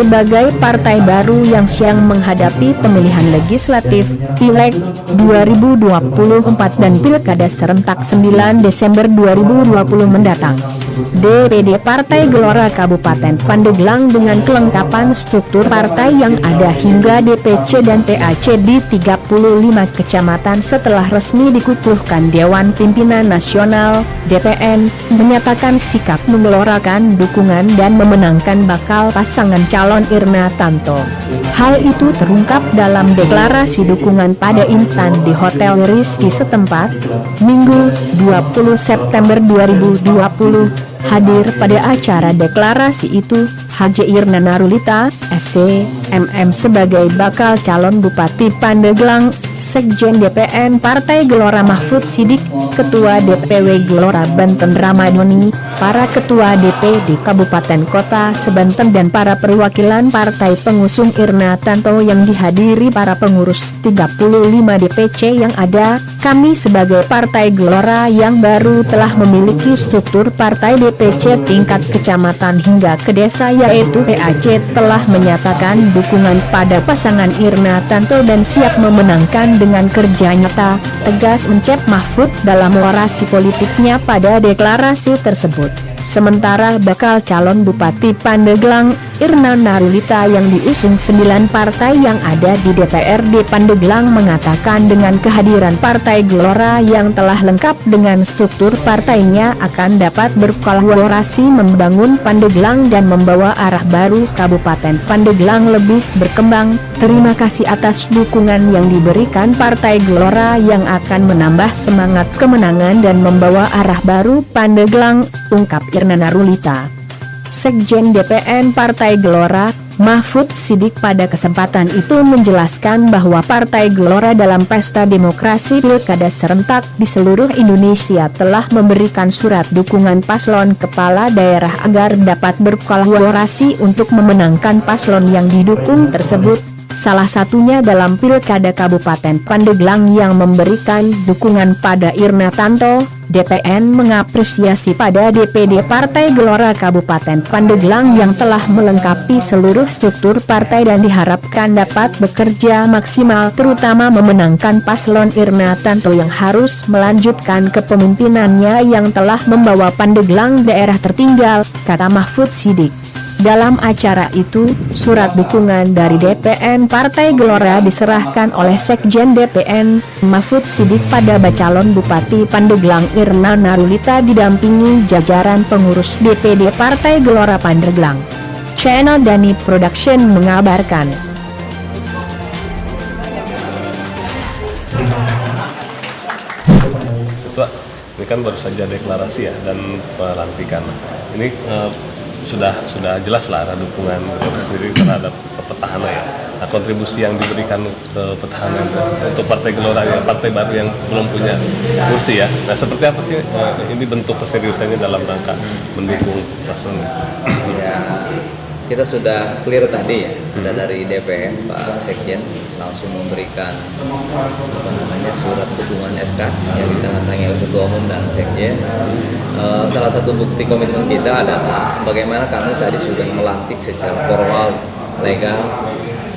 sebagai partai baru yang siang menghadapi pemilihan legislatif, Pileg 2024 dan Pilkada serentak 9 Desember 2020 mendatang. DPD Partai Gelora Kabupaten Pandeglang dengan kelengkapan struktur partai yang ada hingga DPC dan PAC di 35 kecamatan setelah resmi dikukuhkan Dewan Pimpinan Nasional (DPN) menyatakan sikap menggelorakan dukungan dan memenangkan bakal pasangan calon Irna Tanto. Hal itu terungkap dalam deklarasi dukungan pada Intan di Hotel Rizky setempat, Minggu 20 September 2020. Hadir pada acara deklarasi itu, Haji Irna Narulita, SC, MM sebagai bakal calon Bupati Pandeglang, Sekjen DPN Partai Gelora Mahfud Sidik, Ketua DPW Gelora Banten Ramadhani, para Ketua DPD Kabupaten Kota Sebanten dan para perwakilan partai pengusung Irna Tanto yang dihadiri para pengurus 35 DPC yang ada. Kami sebagai Partai Gelora yang baru telah memiliki struktur partai DPC tingkat kecamatan hingga ke desa yaitu PAC telah menyatakan dukungan pada pasangan Irna Tanto dan siap memenangkan dengan kerja nyata, tegas Mencep Mahfud dalam orasi politiknya pada deklarasi tersebut. Sementara bakal calon Bupati Pandeglang, Irna Narulita yang diusung 9 partai yang ada di DPRD Pandeglang mengatakan dengan kehadiran Partai Gelora yang telah lengkap dengan struktur partainya akan dapat berkolaborasi membangun Pandeglang dan membawa arah baru Kabupaten Pandeglang lebih berkembang. Terima kasih atas dukungan yang diberikan Partai Gelora yang akan menambah semangat kemenangan dan membawa arah baru Pandeglang, ungkap Irna Narulita. Sekjen DPN Partai Gelora, Mahfud Sidik pada kesempatan itu menjelaskan bahwa Partai Gelora dalam pesta demokrasi Pilkada serentak di seluruh Indonesia telah memberikan surat dukungan paslon kepala daerah agar dapat berkolaborasi untuk memenangkan paslon yang didukung tersebut. Salah satunya dalam Pilkada Kabupaten Pandeglang yang memberikan dukungan pada Irna Tanto. DPN mengapresiasi pada DPD Partai Gelora Kabupaten Pandeglang yang telah melengkapi seluruh struktur partai dan diharapkan dapat bekerja maksimal terutama memenangkan paslon Irna Tanto yang harus melanjutkan kepemimpinannya yang telah membawa Pandeglang daerah tertinggal, kata Mahfud Sidik. Dalam acara itu, surat dukungan dari DPN Partai Gelora diserahkan oleh Sekjen DPN, Mahfud Sidik pada calon Bupati Pandeglang Irna Narulita didampingi jajaran pengurus DPD Partai Gelora Pandeglang. Channel Dani Production mengabarkan. Ketua, ini kan baru saja deklarasi ya dan pelantikan. Ini sudah jelas lah ada dukungan sendiri terhadap petahana ya. Nah, kontribusi yang diberikan ke petahana untuk Partai Gelora yang partai baru yang belum punya kursi ya. Nah, seperti apa sih ini bentuk keseriusannya dalam rangka mendukung paslon? Ya, kita sudah clear tadi ya, ada dari DPN Pak Sekjen langsung memberikan surat dukungan SK yang ditandatangani oleh Ketua Umum dan Sekjen. Salah satu bukti komitmen kita adalah bagaimana kami tadi sudah melantik secara formal, legal,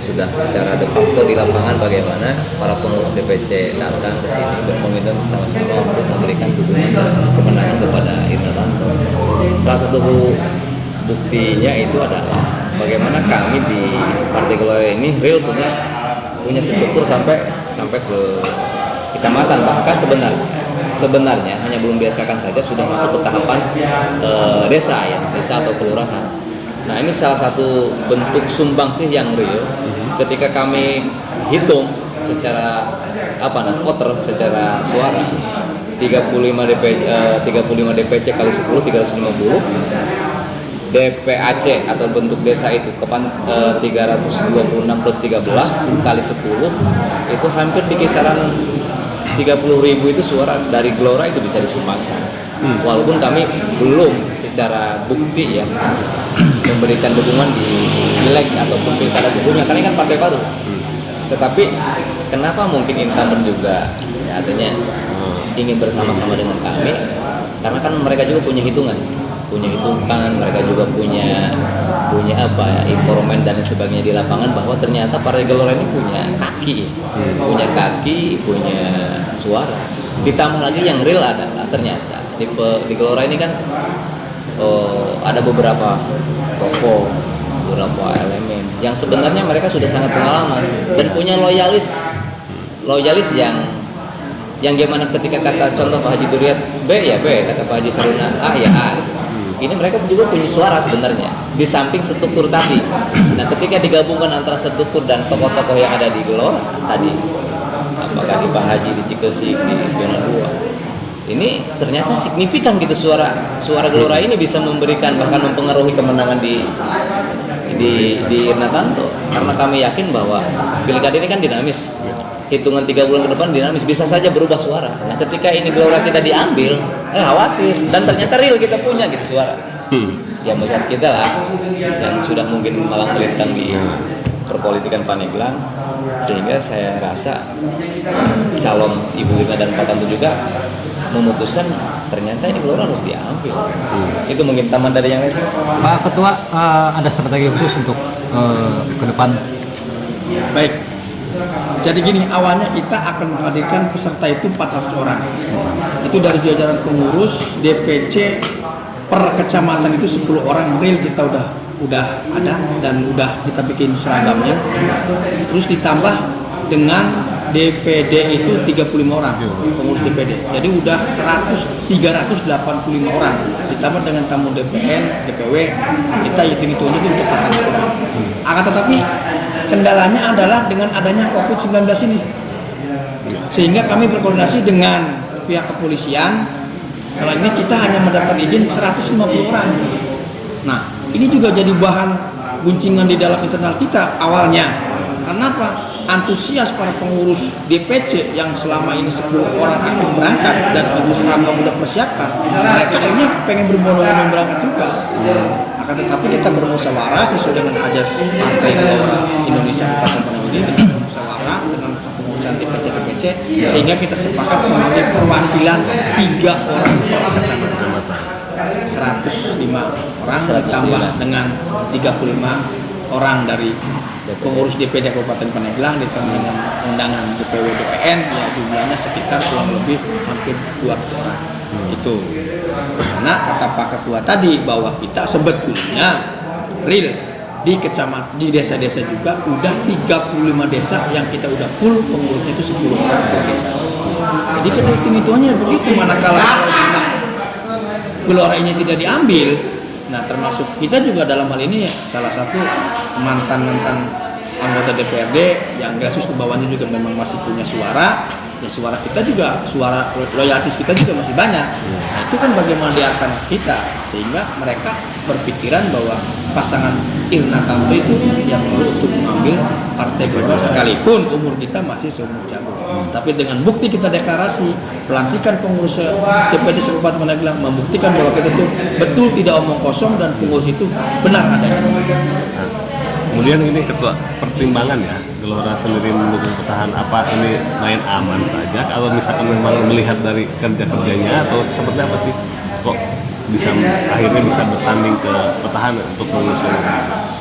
sudah secara de facto di lapangan bagaimana para pengurus DPC datang ke sini berkomitmen bersama-sama untuk memberikan dukungan dan kemenangan kepada Irna Tanto. Salah satu buktinya itu adalah bagaimana kami di Partai Gelora ini real punya struktur sampai ke kecamatan, bahkan sebenarnya hanya belum biasakan saja sudah masuk ke tahapan desa atau kelurahan. Nah, ini salah satu bentuk sumbangsih yang real ketika kami hitung secara voter secara suara 35 DPC kali 10 350, DPAC atau bentuk desa itu 326 plus 13 kali 10 itu hampir di kisaran 30.000 itu suara dari Gelora itu bisa disumbangkan. Walaupun kami belum secara bukti ya memberikan dukungan di pileg ataupun pilkada sebelumnya karena ini kan partai baru. Tetapi kenapa mungkin incumbent juga ya, artinya ingin bersama-sama dengan kami, karena kan mereka juga punya hitungan punya hitungan, mereka juga punya apa ya, informan dan lain sebagainya di lapangan, bahwa ternyata Partai Gelora ini punya kaki, punya suara. Ditambah lagi yang real adalah ternyata di Gelora ini kan ada beberapa tokoh, beberapa elemen yang sebenarnya mereka sudah sangat pengalaman dan punya loyalis yang gimana ketika kata contoh Pak Haji Duriat B ya B, kata Pak Haji Saruna A ya A. Ini mereka juga punya suara sebenarnya di samping struktur tadi. Nah, ketika digabungkan antara struktur dan tokoh-tokoh yang ada di Gelora tadi, apakah di Pak Haji, di Cikesik, di Zona 2, ini ternyata signifikan gitu suara Gelora ini bisa memberikan bahkan mempengaruhi kemenangan di Irnatanto, karena kami yakin bahwa pilkada ini kan dinamis, hitungan 3 bulan ke depan dinamis, bisa saja berubah suara. Nah, ketika ini Gelora kita diambil, khawatir, dan ternyata real kita punya gitu suara. Ya melihat kita lah yang sudah mungkin malang melintang di perpolitikan Pandeglang, sehingga saya rasa calon Ibu Irna dan Pak Tanto juga memutuskan ternyata ini Gelora harus diambil. Itu mungkin taman dari yang lain. Pak Ketua, ada strategi khusus untuk ke depan? Baik. Jadi gini, awalnya kita akan menghadirkan peserta itu 400 orang. Itu dari jajaran pengurus, DPC, per kecamatan itu 10 orang real kita udah ada dan udah kita bikin seragamnya. Terus ditambah dengan DPD itu 35 orang, pengurus DPD. Jadi udah 385 orang. Ditambah dengan tamu DPN, DPW, kita hitung-hitung itu untuk 400 orang. Akan tetapi kendalanya adalah dengan adanya COVID-19 ini. Sehingga kami berkoordinasi dengan pihak kepolisian. Kalau ini kita hanya mendapatkan izin 150 orang. Nah, ini juga jadi bahan guncingan di dalam internal kita awalnya. Kenapa? Antusias para pengurus DPC yang selama ini 10 orang akan berangkat dan itu seragam udah persiapkan, mereka akhirnya pengen berbondong-bondong berangkat juga. Akan tetapi kita bermusyawarah sesuai dengan ajas Partai Gelora Indonesia Kabupaten Pangandaran ini, dengan bermusyawarah dengan kepengurusan DPC sehingga kita sepakat mengambil perwakilan 3 orang per kecamatan, 105 orang ditambah dengan 35 orang dari pengurus DPD Kabupaten Pandeglang ditambah dengan undangan DPW DPN, ya jumlahnya sekitar kurang lebih hampir 200 orang. Itu karena kata Pak Ketua tadi bahwa kita sebetulnya real di kecamatan, di desa-desa juga udah 35 desa yang kita udah full pengurusnya itu 10 orang per desa. Jadi kita hitung-hitungannya begitu, manakala Gelora ini tidak diambil. Nah, termasuk kita juga dalam hal ini salah satu mantan anggota DPRD yang grassroots ke bawahnya juga memang masih punya suara. Ya suara kita juga, suara loyalitas kita juga masih banyak. Nah, itu kan bagaimana diarahkan kita sehingga mereka berpikiran bahwa pasangan Irnatanto itu yang perlu untuk mengambil Partai Gelora sekalipun umur kita masih seumur jagung. Tapi dengan bukti kita deklarasi, pelantikan pengurus DPC Kabupaten Pandeglang membuktikan bahwa kita itu betul tidak omong kosong dan pengurus itu benar adanya. Kemudian ini Ketua, pertimbangan ya Gelora sendiri mendukung petahana, apa ini main aman saja atau misalkan memang melihat dari kerja-kerjanya atau seperti apa sih kok akhirnya bisa bersanding ke petahana untuk mengusung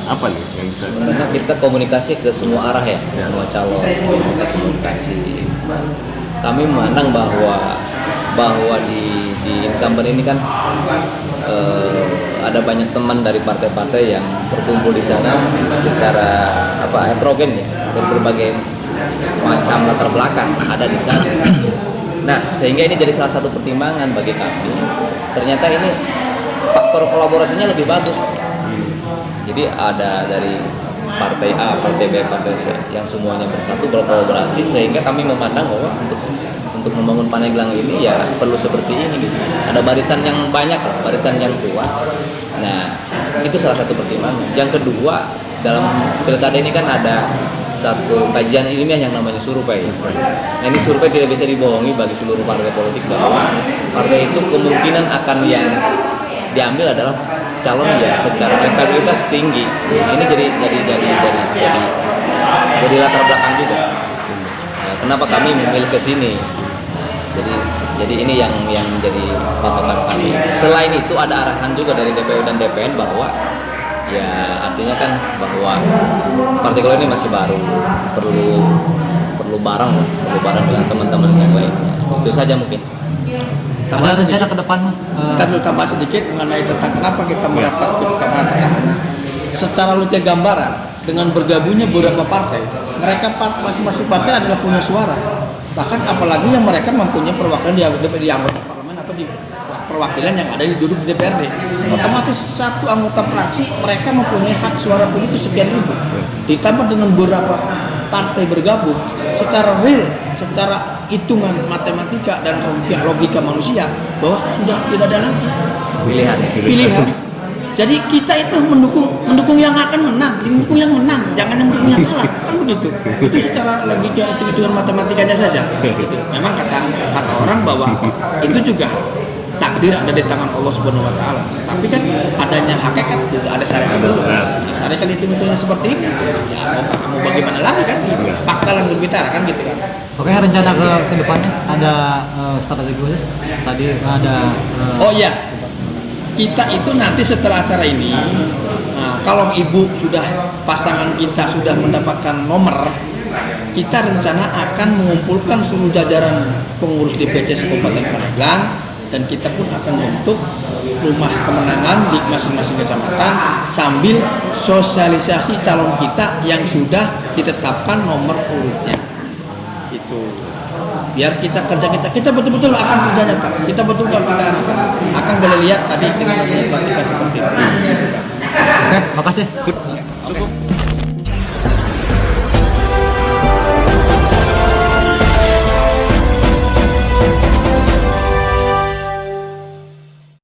apa nih yang bisa? Sebenarnya kita komunikasi ke semua arah ya, semua calon kita komunikasi. Kami memandang bahwa di incumbent ini kan ada banyak teman dari partai-partai yang berkumpul di sana secara heterogen ya, dari berbagai macam latar belakang ada di sana. Nah, sehingga ini jadi salah satu pertimbangan bagi kami. Ternyata ini faktor kolaborasinya lebih bagus. Jadi ada dari partai A, partai B, partai C yang semuanya bersatu berkolaborasi, sehingga kami memandang bahwa untuk membangun Pandeglang ini ya perlu seperti ini gitu. Ada barisan yang banyak, barisan yang kuat. Nah, itu salah satu pertimbangan. Yang kedua, dalam pilkada ini kan ada satu kajian ilmiah yang namanya survei. Nah, ini survei tidak bisa dibohongi bagi seluruh partai politik bahwa partai itu kemungkinan akan yang diambil adalah calon yang secara elektabilitas tinggi. Ini jadi latar belakang juga. Nah, kenapa kami memilih ke sini? Jadi Jadi ini yang menjadi patokan kami. Selain itu ada arahan juga dari DPU dan DPN bahwa ya artinya kan bahwa Partai Golkar ini masih baru, perlu bareng dengan teman-teman yang lainnya. Itu saja mungkin. Ada rencana ke depan Kita dulu tambah sedikit mengenai tentang kenapa kita merapat ke Kamar Pertahanan. Secara logika gambaran dengan bergabungnya beberapa partai, mereka masing-masing partai adalah punya suara. Bahkan apalagi yang mereka mempunyai perwakilan di anggota parlemen atau di perwakilan yang ada di duduk di DPRD. Otomatis satu anggota fraksi mereka mempunyai hak suara pilih itu sekian ribu. Ditambah dengan beberapa partai bergabung, secara real, secara hitungan matematika dan logika manusia bahwa sudah tidak ada lagi pilihan. Jadi kita itu mendukung yang akan menang, mendukung yang menang, jangan yang mendukung yang kalah, kan begitu. Itu secara logika hitungan matematikanya saja. Gitu. Memang kata orang bahwa itu juga takdir ada di tangan Allah Subhanahu Wa Taala. Tapi kan adanya hakikat itu ada syariat dulu. Nah, syariat hitung-hitungnya seperti ini. Ya mau bagaimana lagi kan? Fakta yang berbicara kan gitu kan. Oke, rencana ke depannya ada strategi khusus. Tadi ada Oh iya, kita itu nanti setelah acara ini, nah, kalau ibu pasangan kita sudah mendapatkan nomor, kita rencana akan mengumpulkan seluruh jajaran pengurus DPC Kabupaten Pandeglang dan kita pun akan bentuk rumah kemenangan di masing-masing kecamatan sambil sosialisasi calon kita yang sudah ditetapkan nomor urutnya. Itu biar kita betul-betul akan kerja nyata. Kita betul-betul kita akan boleh lihat tadi dengan pelatihan seperti itu. Oke, makasih. Cukup.